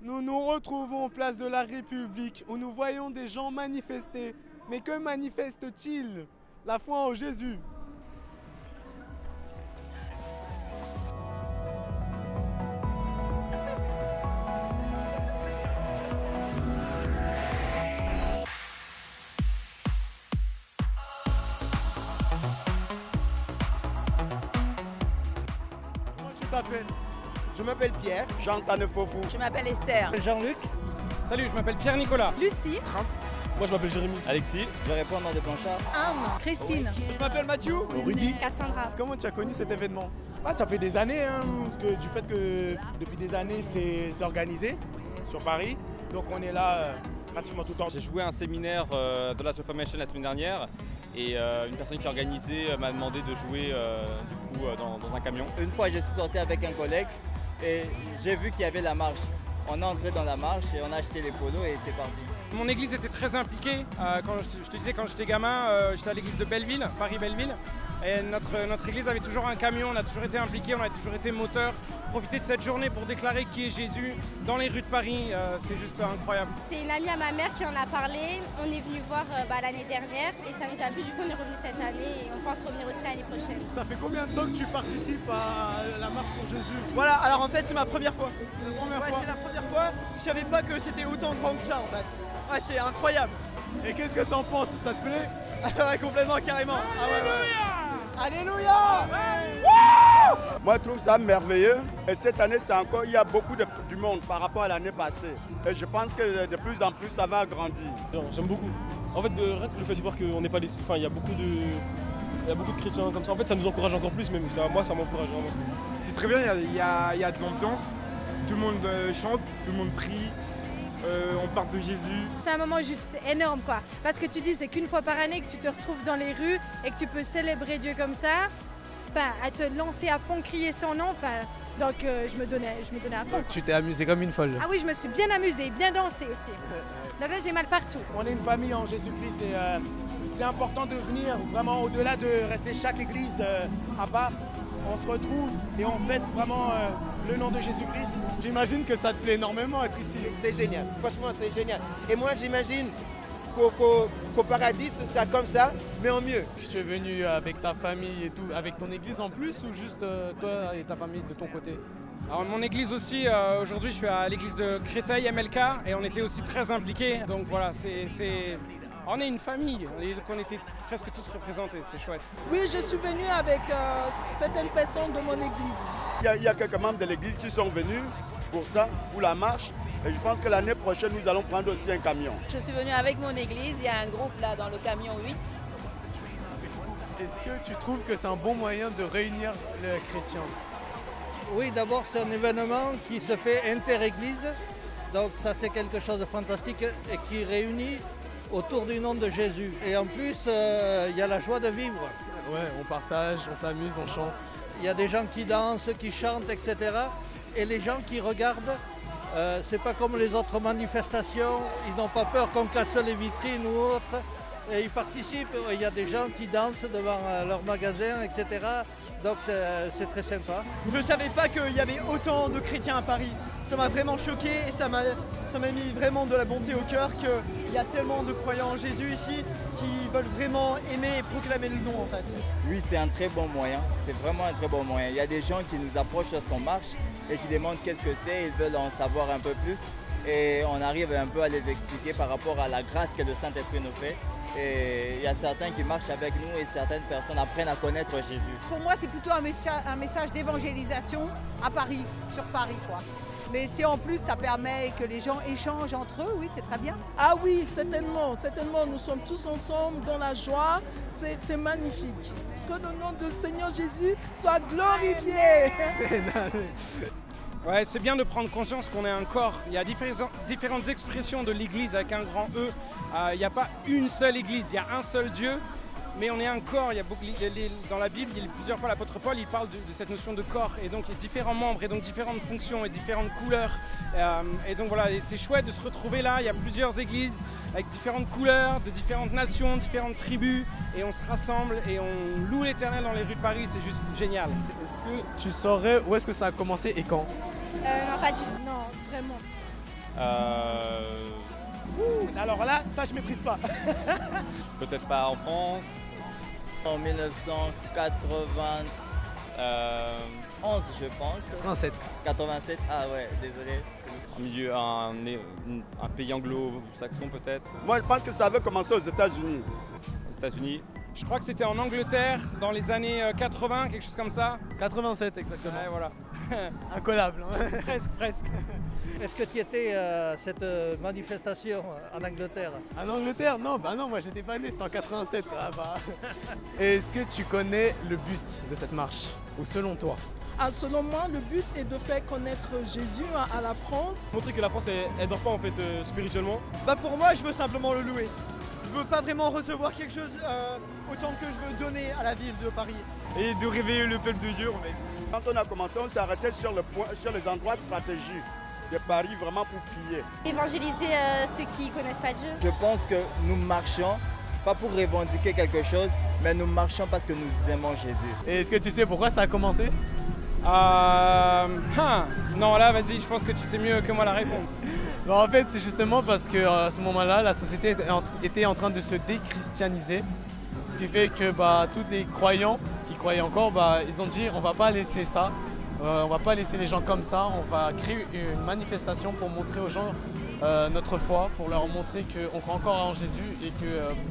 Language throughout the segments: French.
Nous nous retrouvons place de la République où nous voyons des gens manifester. Mais que manifestent-ils? La foi en Jésus. Comment tu t'appelles? Je m'appelle Pierre, Jean-Tane Fofou. Je m'appelle Esther. Jean-Luc. Salut, je m'appelle Pierre-Nicolas. Lucie. Prince. Moi je m'appelle Jérémy. Alexis. Je réponds au nom de Blanchard. Anne. Christine. Je m'appelle Mathieu. Rudy. Cassandra. Comment tu as connu cet événement? Ça fait des années, parce que du fait que depuis des années c'est organisé sur Paris. Donc on est là pratiquement tout le temps. J'ai joué à un séminaire de la Formation la semaine dernière et une personne qui a organisé m'a demandé de jouer dans un camion. Une fois je suis sorti avec un collègue et j'ai vu qu'il y avait la marche. On est entré dans la marche et on a acheté les polos et c'est parti. Mon église était très impliquée. Quand je te disais, quand j'étais gamin, j'étais à l'église de Belleville, Paris-Belleville. Et notre église avait toujours un camion, on a toujours été impliqués, on a toujours été moteur. Profiter de cette journée pour déclarer qui est Jésus dans les rues de Paris, c'est juste incroyable. C'est une amie à ma mère qui en a parlé. On est venu voir l'année dernière et ça nous a plu. Du coup, on est revenu cette année et on pense revenir aussi l'année prochaine. Ça fait combien de temps que tu participes à la marche pour Jésus? Voilà, alors en fait c'est ma première fois. La première fois. C'est la première fois. Je savais pas que c'était autant grand que ça en fait. Ouais, c'est incroyable. Et qu'est-ce que t'en penses? Ça te plaît? Ouais, complètement, carrément. Ah ouais, ouais. Alléluia. Moi je trouve ça merveilleux et cette année c'est encore, il y a beaucoup du monde par rapport à l'année passée. Et je pense que de plus en plus ça va agrandir. J'aime beaucoup. En fait, le fait de voir qu'on n'est pas laissé. Enfin, il y a beaucoup de chrétiens comme ça. En fait, ça nous encourage encore plus, même. Moi, ça m'encourage vraiment. C'est très bien, il y a de l'ambiance, tout le monde chante, tout le monde prie, on parle de Jésus. C'est un moment juste énorme quoi, parce que tu dis c'est qu'une fois par année que tu te retrouves dans les rues et que tu peux célébrer Dieu comme ça, à te lancer à fond, crier son nom, donc je me donnais à fond. Tu t'es amusé comme une folle. Ah oui, je me suis bien amusée, bien dansée aussi. Donc là j'ai mal partout. On est une famille en Jésus-Christ et c'est important de venir vraiment au-delà de rester chaque église à part. On se retrouve et on fête vraiment le nom de Jésus-Christ. J'imagine que ça te plaît énormément être ici. C'est génial, franchement c'est génial. Et moi j'imagine qu'au paradis ce sera comme ça, mais en mieux. Tu es venu avec ta famille et tout, avec ton église en plus ou juste toi et ta famille de ton côté? Alors mon église aussi, aujourd'hui je suis à l'église de Créteil MLK et on était aussi très impliqués. Donc voilà, on est une famille, on était presque tous représentés, c'était chouette. Oui, je suis venue avec certaines personnes de mon église. Il y a quelques membres de l'église qui sont venus pour ça, pour la marche. Et je pense que l'année prochaine, nous allons prendre aussi un camion. Je suis venue avec mon église, il y a un groupe là dans le camion 8. Est-ce que tu trouves que c'est un bon moyen de réunir les chrétiens? Oui, d'abord c'est un événement qui se fait inter-église. Donc ça c'est quelque chose de fantastique et qui réunit autour du nom de Jésus. Et en plus, il y a la joie de vivre. Ouais, on partage, on s'amuse, on chante. Il y a des gens qui dansent, qui chantent, etc. Et les gens qui regardent, c'est pas comme les autres manifestations, ils n'ont pas peur qu'on casse les vitrines ou autre. Et ils participent, il y a des gens qui dansent devant leur magasin, etc. Donc c'est très sympa. Je savais pas qu'il y avait autant de chrétiens à Paris. Ça m'a vraiment choqué et ça m'a mis vraiment de la bonté au cœur qu'il y a tellement de croyants en Jésus ici qui veulent vraiment aimer et proclamer le nom en fait. Oui, c'est un très bon moyen, c'est vraiment un très bon moyen. Il y a des gens qui nous approchent lorsqu'on marche et qui demandent qu'est-ce que c'est, ils veulent en savoir un peu plus. Et on arrive un peu à les expliquer par rapport à la grâce que le Saint-Esprit nous fait. Et il y a certains qui marchent avec nous et certaines personnes apprennent à connaître Jésus. Pour moi, c'est plutôt un message d'évangélisation à Paris, sur Paris quoi. Mais si en plus ça permet que les gens échangent entre eux, oui, c'est très bien. Ah oui, certainement, certainement, nous sommes tous ensemble dans la joie, c'est magnifique. Que le nom du Seigneur Jésus soit glorifié. Ouais, c'est bien de prendre conscience qu'on est un corps. Il y a différentes expressions de l'Église avec un grand E. Il n'y a pas une seule Église, il y a un seul Dieu. Mais on est un corps, dans la Bible, plusieurs fois l'apôtre Paul il parle de cette notion de corps. Et donc il y a différents membres, et donc différentes fonctions et différentes couleurs. Et donc voilà, et c'est chouette de se retrouver là. Il y a plusieurs églises avec différentes couleurs, de différentes nations, différentes tribus. Et on se rassemble et on loue l'Éternel dans les rues de Paris, c'est juste génial. Est-ce que tu saurais où est-ce que ça a commencé et quand? Non, pas du tout. Non, vraiment. Alors là, ça je maîtrise pas. Peut-être pas en France. En 1991, je pense. 87. 87, ah ouais, désolé. Un pays anglo-saxon peut-être. Moi je pense que ça avait commencé aux États-Unis. Aux États-Unis. Je crois que c'était en Angleterre dans les années 80, quelque chose comme ça. 87 exactement. Ouais, voilà. Incollable. Presque. Est-ce que tu étais à cette manifestation en Angleterre? En Angleterre? Non, bah non, moi j'étais pas né, c'était en 87. Ah bah. Est-ce que tu connais le but de cette marche? Ou selon toi? Selon moi, le but est de faire connaître Jésus à la France. Montrer que la France, elle dort pas en fait spirituellement. Bah pour moi, je veux simplement le louer. Je veux pas vraiment recevoir quelque chose autant que je veux donner à la ville de Paris. Et de réveiller le peuple de Dieu en fait. Quand on a commencé, on s'est arrêté sur les endroits stratégiques de Paris vraiment pour prier. Évangéliser ceux qui ne connaissent pas Dieu. Je pense que nous marchons, pas pour revendiquer quelque chose, mais nous marchons parce que nous aimons Jésus. Et est-ce que tu sais pourquoi ça a commencé? Non, là, vas-y, je pense que tu sais mieux que moi la réponse. Bah, en fait, c'est justement parce qu'à ce moment-là, la société était en train de se déchristianiser. Ce qui fait que tous les croyants qui croyaient encore, ils ont dit on va pas laisser ça, on va pas laisser les gens comme ça, on va créer une manifestation pour montrer aux gens notre foi, pour leur montrer qu'on croit encore en Jésus et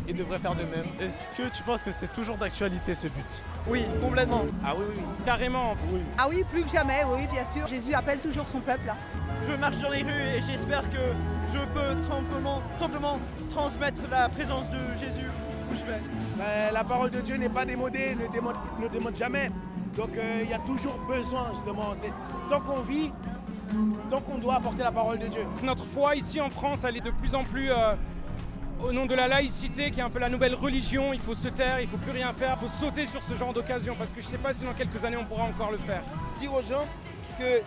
qu'ils devraient faire de même. Est-ce que tu penses que c'est toujours d'actualité ce but? Oui, complètement. Ah oui, carrément. Oui. Ah oui, plus que jamais, oui, bien sûr. Jésus appelle toujours son peuple. Là. Je marche dans les rues et j'espère que je peux simplement transmettre la présence de Jésus où je vais. La parole de Dieu n'est pas démodée, ne démode jamais. Donc il y a toujours besoin justement. Tant qu'on vit, tant qu'on doit apporter la parole de Dieu. Notre foi ici en France, elle est de plus en plus au nom de la laïcité, qui est un peu la nouvelle religion. Il faut se taire, il ne faut plus rien faire, il faut sauter sur ce genre d'occasion parce que je ne sais pas si dans quelques années on pourra encore le faire. Dire aux gens que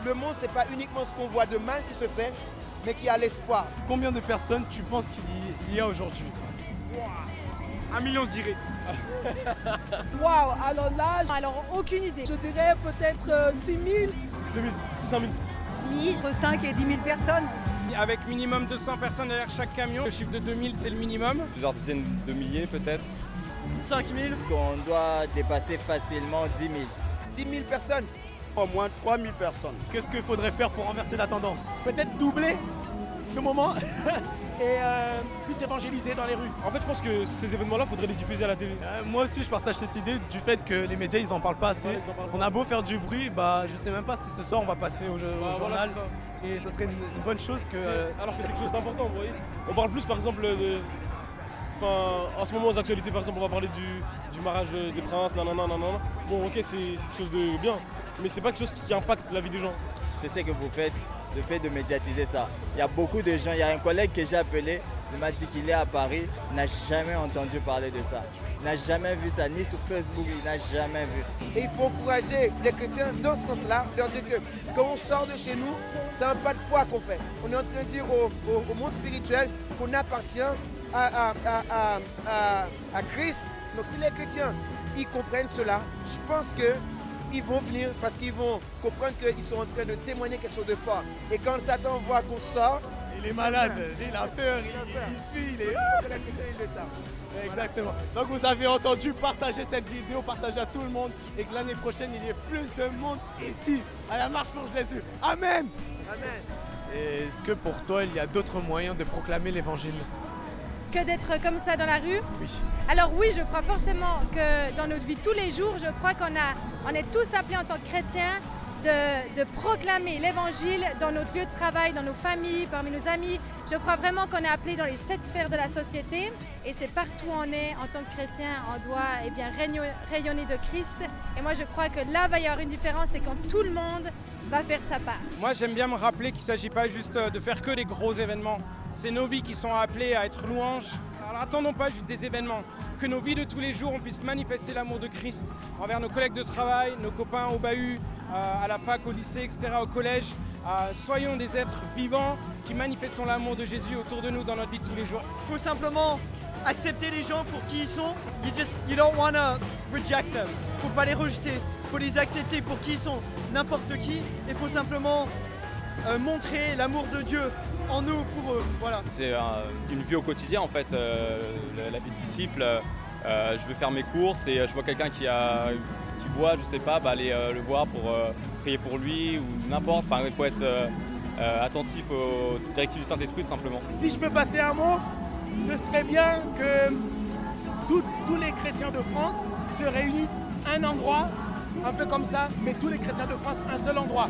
le monde, c'est pas uniquement ce qu'on voit de mal qui se fait, mais qu'il y a l'espoir. Combien de personnes tu penses qu'il y a aujourd'hui? 1 million, je dirais. Waouh, alors aucune idée. Je dirais peut-être 6 000. 2 000, 5 000. 1000, entre 5 et 10 000 personnes. Avec minimum 200 personnes derrière chaque camion. Le chiffre de 2000, c'est le minimum. Plusieurs dizaines de milliers peut-être. 5 000. On doit dépasser facilement 10 000. 10 000 personnes. Au moins 3 000 personnes. Qu'est-ce qu'il faudrait faire pour renverser la tendance? Peut-être doubler ce moment et plus évangéliser dans les rues. En fait, je pense que ces événements-là, il faudrait les diffuser à la télé. Moi aussi, je partage cette idée du fait que les médias, ils en parlent pas assez. On a beau faire du bruit, je sais même pas si ce soir on va passer au journal. Et ça serait une bonne chose que... Alors que c'est quelque chose d'important, vous voyez. On parle plus, par exemple, en ce moment, aux actualités, par exemple, on va parler du mariage des princes, nanana. Bon, ok, c'est quelque chose de bien, mais c'est pas quelque chose qui impacte la vie des gens. C'est ce que vous faites, le fait de médiatiser ça. Il y a beaucoup de gens, il y a un collègue que j'ai appelé, il m'a dit qu'il est à Paris, il n'a jamais entendu parler de ça. Il n'a jamais vu ça, ni sur Facebook, il n'a jamais vu. Et il faut encourager les chrétiens dans ce sens-là, leur dire que quand on sort de chez nous, c'est un pas de foi qu'on fait. On est en train de dire au monde spirituel qu'on appartient à Christ. Donc si les chrétiens, ils comprennent cela, je pense qu'ils vont venir parce qu'ils vont comprendre qu'ils sont en train de témoigner quelque chose de fort. Et quand Satan voit qu'on sort, il est malade, il a peur, il suit, il est... Exactement. Donc vous avez entendu, partagez cette vidéo, partagez à tout le monde et que l'année prochaine il y ait plus de monde ici, à la marche pour Jésus. Amen. Amen. Et est-ce que pour toi il y a d'autres moyens de proclamer l'évangile que d'être comme ça dans la rue? Oui. Alors oui, je crois forcément que dans notre vie tous les jours, je crois qu'on est tous appelés en tant que chrétiens de proclamer l'évangile dans notre lieu de travail, dans nos familles, parmi nos amis. Je crois vraiment qu'on est appelés dans les 7 sphères de la société et c'est partout où on est en tant que chrétien, on doit rayonner de Christ. Et moi je crois que là va y avoir une différence, c'est quand tout le monde va faire sa part. Moi j'aime bien me rappeler qu'il ne s'agit pas juste de faire que les gros événements. C'est nos vies qui sont appelées à être louanges. Alors attendons pas juste des événements, que nos vies de tous les jours, on puisse manifester l'amour de Christ envers nos collègues de travail, nos copains au bahut, à la fac, au lycée, etc., au collège. Soyons des êtres vivants qui manifestons l'amour de Jésus autour de nous dans notre vie de tous les jours. Il faut simplement accepter les gens pour qui ils sont. You don't want to reject them. Faut pas les rejeter. Faut les accepter pour qui ils sont. N'importe qui. Il faut simplement montrer l'amour de Dieu en nous pour eux. Voilà. C'est une vie au quotidien en fait, la vie de disciple. Je vais faire mes courses et je vois quelqu'un qui boit, je sais pas, aller le voir pour prier pour lui ou n'importe. Enfin, il faut être attentif aux directives du Saint-Esprit tout simplement. Si je peux passer un mot, ce serait bien que tous les chrétiens de France se réunissent à un endroit, un peu comme ça, mais tous les chrétiens de France, un seul endroit.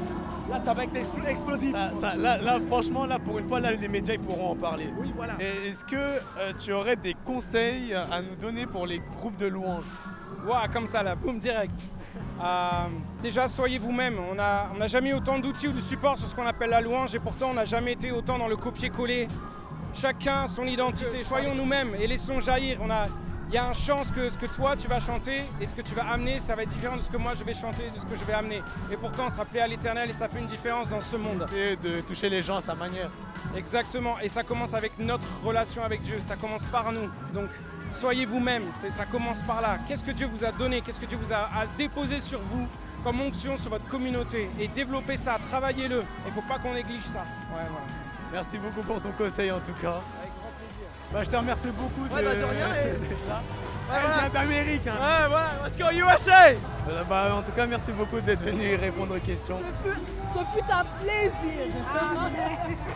Là, ça va être explosif. Là, franchement, pour une fois, les médias ils pourront en parler. Oui, voilà. Et est-ce que tu aurais des conseils à nous donner pour les groupes de louanges? Ouah, comme ça, là, boum, direct. Déjà, soyez vous-même. On n'a jamais eu autant d'outils ou de supports sur ce qu'on appelle la louange et pourtant, on n'a jamais été autant dans le copier-coller. Chacun son identité. Soyons nous-mêmes et laissons jaillir. Il y a une chance que ce que toi tu vas chanter et ce que tu vas amener, ça va être différent de ce que moi je vais chanter, de ce que je vais amener. Et pourtant, ça plaît à l'Éternel et ça fait une différence dans ce monde. Et de toucher les gens à sa manière. Exactement. Et ça commence avec notre relation avec Dieu. Ça commence par nous. Donc, soyez vous-même. Ça commence par là. Qu'est-ce que Dieu vous a donné? Qu'est-ce que Dieu vous a déposé sur vous comme onction sur votre communauté? Et développez ça, travaillez-le. Il ne faut pas qu'on néglige ça. Ouais, voilà. Merci beaucoup pour ton conseil en tout cas. Je te remercie beaucoup de rien. Voilà. d'Amérique. Hein. Ouais, voilà, let's go USA! En tout cas, merci beaucoup d'être venu et répondre aux questions. Ce fut un plaisir.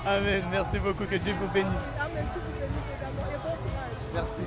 Amen. Merci beaucoup, que Dieu vous bénisse. Amen, que vous bénisse également et bon courage. Merci.